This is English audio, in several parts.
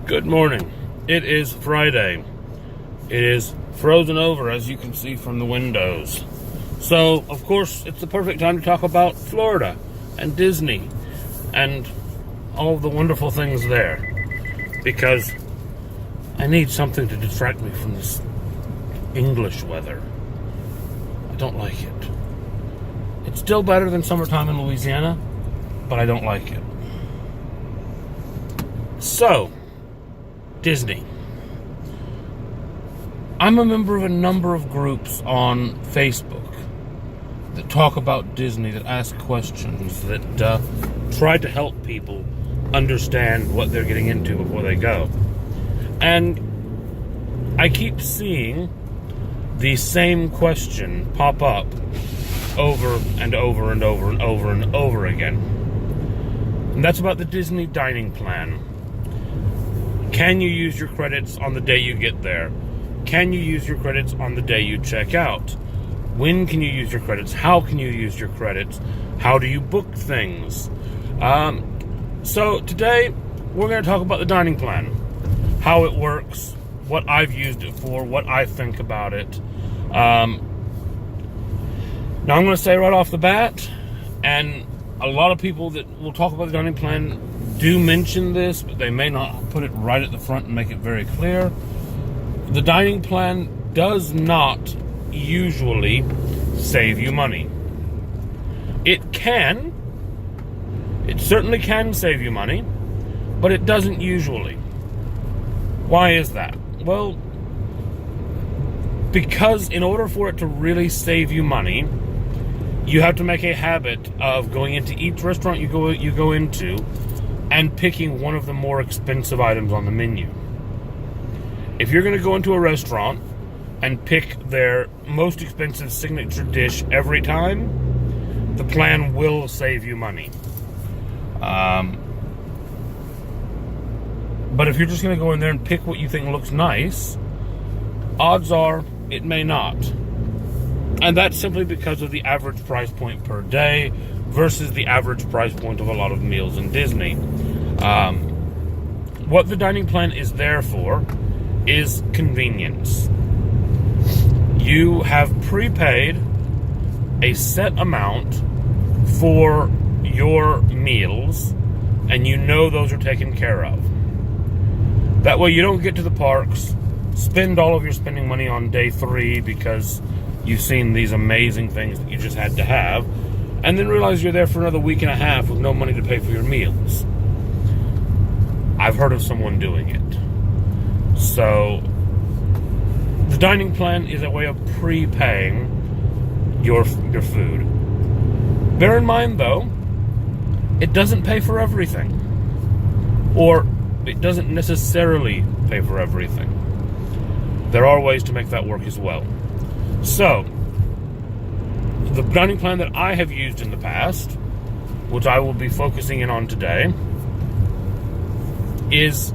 Good morning. It is Friday. It is frozen over, as you can see from the windows. So, of course, it's the perfect time to talk about Florida and Disney and all of the wonderful things there. Because I need something to distract me from this English weather. I don't like it. It's still better than summertime in Louisiana, but I don't like it. So, Disney. I'm a member of a number of groups on Facebook that talk about Disney, that ask questions, that try to help people understand what they're getting into before they go. And I keep seeing the same question pop up over and over and over and over and over again. And that's about the Disney dining plan. Can you use your credits on the day you get there? Can you use your credits on the day you check out? When can you use your credits? How can you use your credits? How do you book things? So today, we're going to talk about the dining plan. How it works, what I've used it for, what I think about it. Now I'm going to say right off the bat, and a lot of people that will talk about the dining plan do mention this, but they may not put it right at the front and make it very clear. The dining plan does not usually save you money. It certainly can save you money, but it doesn't usually. Why is that? Well, because in order for it to really save you money, you have to make a habit of going into each restaurant you go into and picking one of the more expensive items on the menu. If you're going to go into a restaurant and pick their most expensive signature dish every time, the plan will save you money. But if you're just going to go in there and pick what you think looks nice, odds are it may not. And that's simply because of the average price point per day versus the average price point of a lot of meals in Disney. What the dining plan is there for is convenience. You have prepaid a set amount for your meals, and you know those are taken care of. That way you don't get to the parks, spend all of your spending money on day 3 because you've seen these amazing things that you just had to have, and then realize you're there for another week and a half with no money to pay for your meals. I've heard of someone doing it. So, the dining plan is a way of prepaying your food. Bear in mind, though, it doesn't pay for everything. Or, it doesn't necessarily pay for everything. There are ways to make that work as well. So, the dining plan that I have used in the past, which I will be focusing in on today, is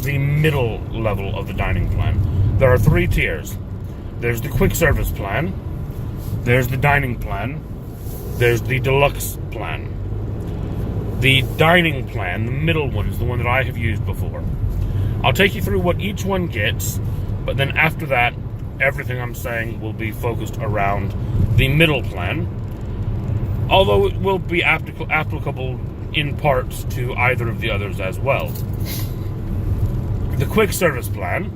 the middle level of the dining plan. There are 3 tiers. There's the quick service plan, there's the dining plan, there's the deluxe plan. The dining plan, the middle one, is the one that I have used before. I'll take you through what each one gets, but then after that, everything I'm saying will be focused around the middle plan, although it will be applicable in parts to either of the others as well. The quick service plan,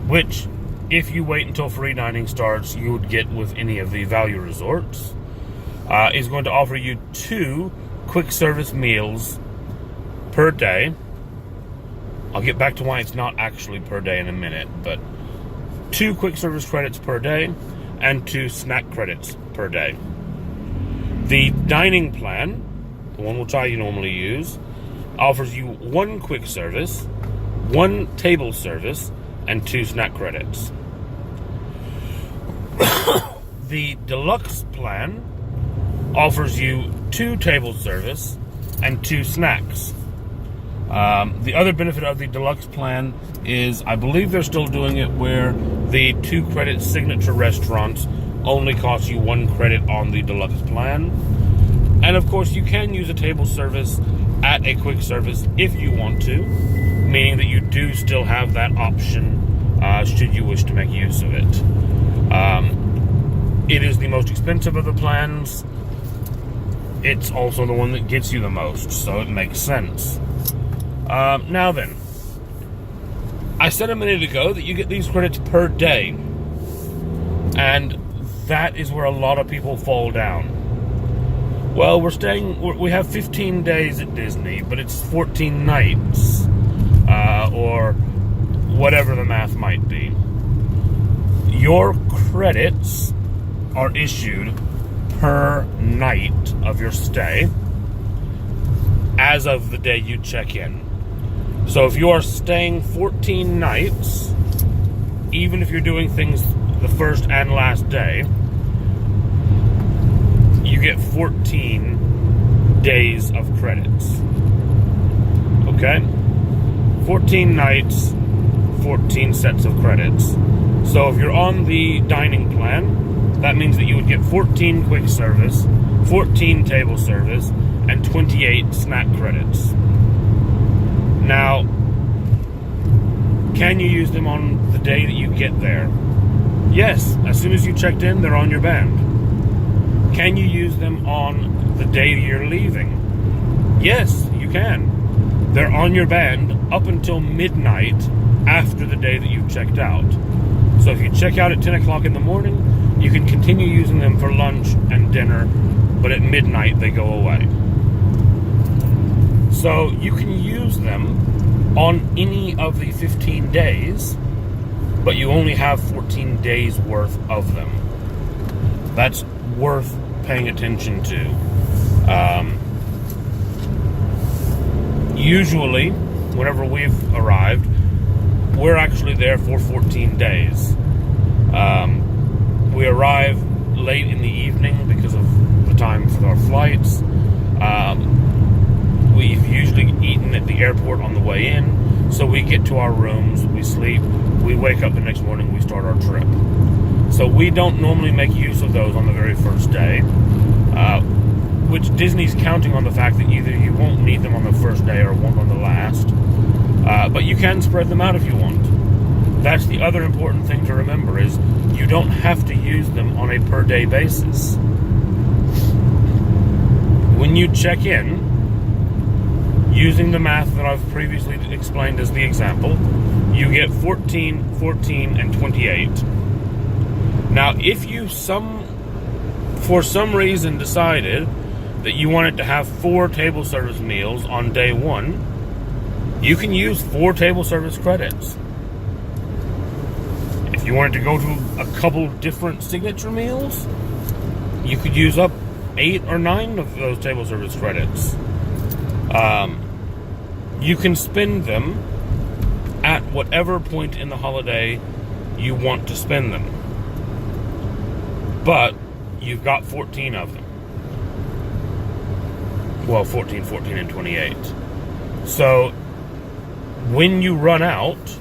which if you wait until free dining starts, you would get with any of the value resorts, is going to offer you 2 quick service meals per day. I'll get back to why it's not actually per day in a minute, but 2 quick service credits per day and 2 snack credits per day. The dining plan, the one which I normally use, offers you 1 quick service, 1 table service, and 2 snack credits. The deluxe plan offers you 2 table service and 2 snacks. The other benefit of the deluxe plan is I believe they're still doing it where the 2 credit signature restaurants only cost you 1 credit on the deluxe plan. And of course you can use a table service at a quick service if you want to. meaning that you do still have that option should you wish to make use of it. It is the most expensive of the plans. It's also the one that gets you the most, so it makes sense. Now then, I said a minute ago that you get these credits per day, and that is where a lot of people fall down. Well, we have 15 days at Disney, but it's 14 nights, or whatever the math might be. Your credits are issued per night of your stay as of the day you check in. So if you are staying 14 nights, even if you're doing things the first and last day, you get 14 days of credits. Okay? 14 nights, 14 sets of credits. So if you're on the dining plan, that means that you would get 14 quick service, 14 table service, and 28 snack credits. Now, can you use them on the day that you get there? Yes, as soon as you checked in, they're on your band. Can you use them on the day that you're leaving? Yes, you can. They're on your band up until midnight after the day that you've checked out. So if you check out at 10 o'clock in the morning, you can continue using them for lunch and dinner, but at midnight they go away. So you can use them on any of the 15 days, but you only have 14 days worth of them. That's worth paying attention to. Usually, whenever we've arrived, we're actually there for 14 days. We arrive late in the evening because of the time for our flights. We've usually eaten at the airport on the way in, so we get to our rooms, we sleep, we wake up the next morning, we start our trip. So we don't normally make use of those on the very first day, which Disney's counting on the fact that either you won't need them on the first day or won't on the last, but you can spread them out if you want. That's the other important thing to remember, is you don't have to use them on a per day basis. When you check in, using the math that I've previously explained as the example, you get 14, 14, and 28. Now, if you for some reason decided that you wanted to have 4 table service meals on day 1, you can use 4 table service credits. If you wanted to go to a couple different signature meals, you could use up 8 or 9 of those table service credits. You can spend them at whatever point in the holiday you want to spend them. But you've got 14 of them. Well, 14, 14, and 28. So when you run out,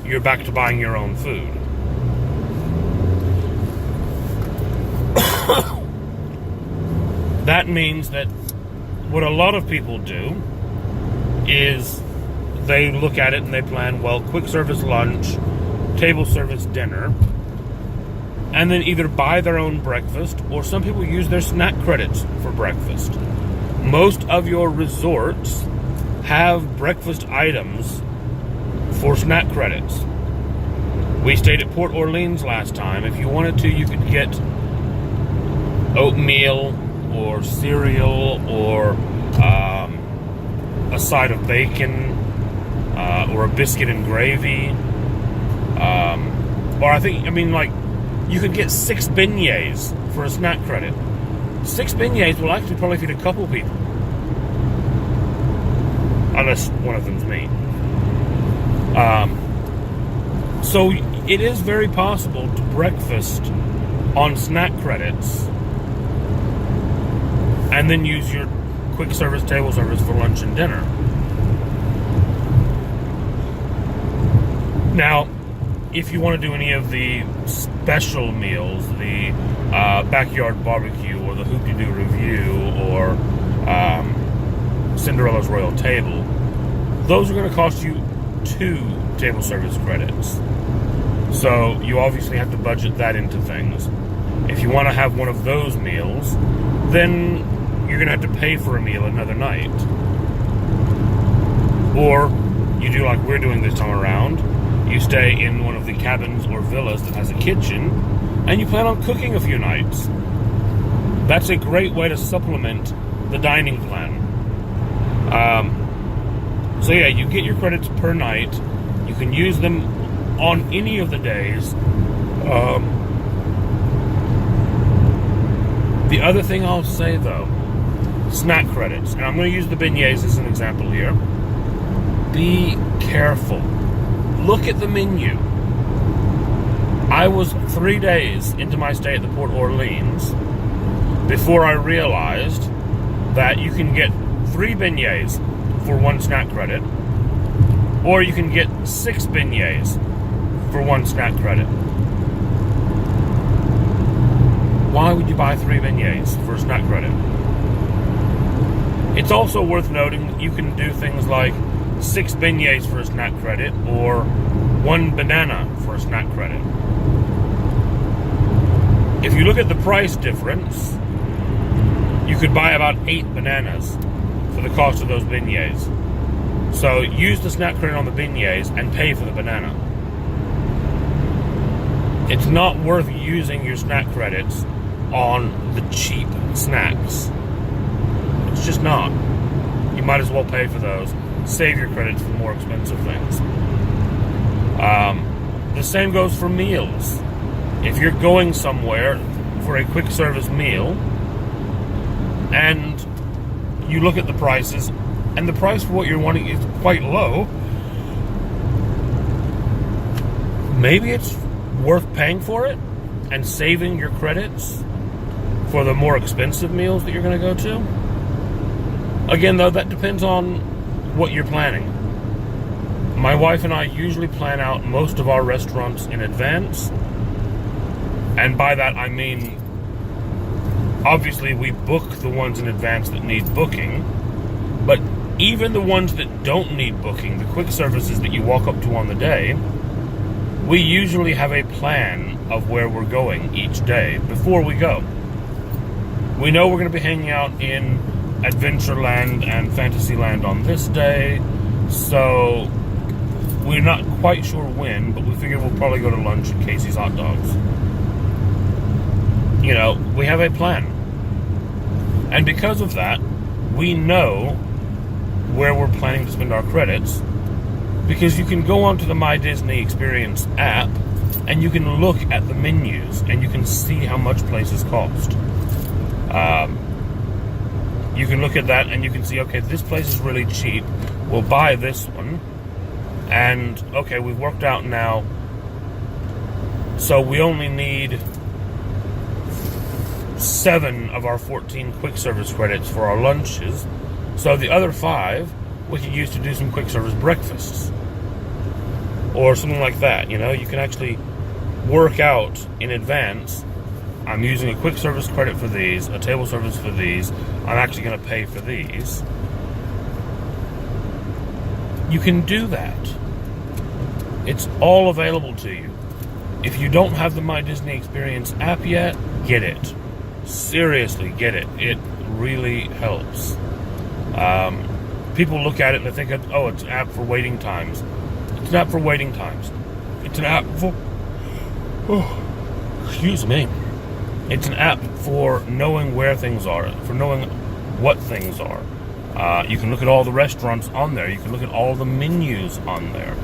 you're back to buying your own food. That means that what a lot of people do is they look at it and they plan, well, quick service lunch, table service dinner, and then either buy their own breakfast, or some people use their snack credits for breakfast. Most of your resorts have breakfast items for snack credits. We stayed at Port Orleans last time. If you wanted to, you could get oatmeal or cereal or a side of bacon or a biscuit and gravy. You could get 6 beignets for a snack credit. 6 beignets will actually probably feed a couple people. Unless one of them's me. So it is very possible to breakfast on snack credits and then use your quick service table service for lunch and dinner. Now, if you want to do any of the special meals, the backyard barbecue or the Hoop-De-Doo review or Cinderella's Royal Table, those are going to cost you 2 table service credits. So you obviously have to budget that into things. If you want to have one of those meals, then you're going to have to pay for a meal another night. Or you do like we're doing this time around. You stay in one of the cabins or villas that has a kitchen, and you plan on cooking a few nights. That's a great way to supplement the dining plan. So yeah, you get your credits per night. You can use them on any of the days. The other thing I'll say though, snack credits, and I'm going to use the beignets as an example here. Be careful. Look at the menu. I was 3 days into my stay at the Port Orleans before I realized that you can get 3 beignets for 1 snack credit, or you can get 6 beignets for 1 snack credit. Why would you buy 3 beignets for a snack credit? It's also worth noting that you can do things like 6 beignets for a snack credit, or 1 banana for a snack credit. If you look at the price difference, you could buy about 8 bananas for the cost of those beignets. So use the snack credit on the beignets and pay for the banana. It's not worth using your snack credits on the cheap snacks. It's just not. You might as well pay for those. Save your credits for more expensive things. The same goes for meals. If you're going somewhere for a quick service meal and you look at the prices and the price for what you're wanting is quite low, maybe it's worth paying for it and saving your credits for the more expensive meals that you're going to go to. Again, though, that depends on what you're planning. My wife and I usually plan out most of our restaurants in advance. And by that I mean, obviously we book the ones in advance that need booking, but even the ones that don't need booking, the quick services that you walk up to on the day, we usually have a plan of where we're going each day before we go. We know we're going to be hanging out in Adventureland and Fantasyland on this day, so we're not quite sure when, but we figure we'll probably go to lunch at Casey's Hot Dogs. You know, we have a plan. And because of that, we know where we're planning to spend our credits, because you can go onto the My Disney Experience app and you can look at the menus and you can see how much places cost. You can look at that and you can see, okay, this place is really cheap. We'll buy this one. And, okay, we've worked out now. So we only need 7 of our 14 quick service credits for our lunches. So the other 5 we could use to do some quick service breakfasts. Or something like that, you know. You can actually work out in advance, I'm using a quick service credit for these, a table service for these, I'm actually going to pay for these. You can do that. It's all available to you. If you don't have the My Disney Experience app yet, get it. Seriously, get it. It really helps. People look at it and they think, oh, it's an app for waiting times. It's an app for waiting times. It's an app for... Oh, excuse me. It's an app for knowing where things are, for knowing what things are. You can look at all the restaurants on there. You can look at all the menus on there.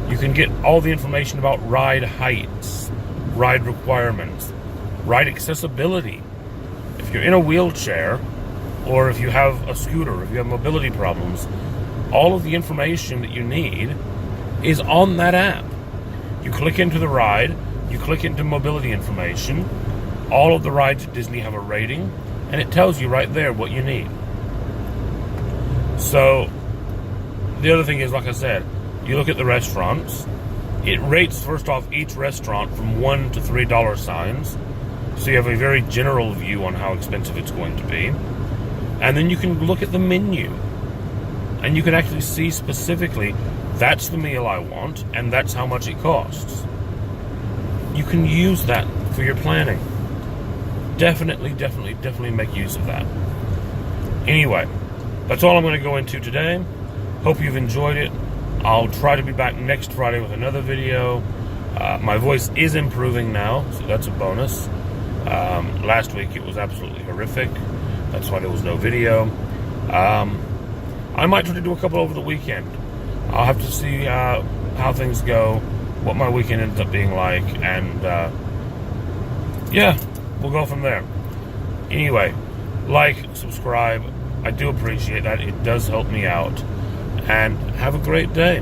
You can get all the information about ride heights, ride requirements, ride accessibility. If you're in a wheelchair, or if you have a scooter, if you have mobility problems, all of the information that you need is on that app. You click into the ride, you click into mobility information, all of the rides at Disney have a rating, and it tells you right there what you need. So, the other thing is, like I said, you look at the restaurants, it rates, first off, each restaurant from $1 to $3 signs, so you have a very general view on how expensive it's going to be. And then you can look at the menu, and you can actually see specifically that's the meal I want, and that's how much it costs. You can use that for your planning. Definitely make use of that. Anyway, that's all I'm going to go into today. Hope you've enjoyed it. I'll try to be back next Friday with another video. My voice is improving now, so that's a bonus. Last week it was absolutely horrific. That's why there was no video. I might try to do a couple over the weekend. I'll have to see how things go, what my weekend ends up being like, and yeah, we'll go from there. Anyway, like, subscribe. I do appreciate that. It does help me out. And have a great day.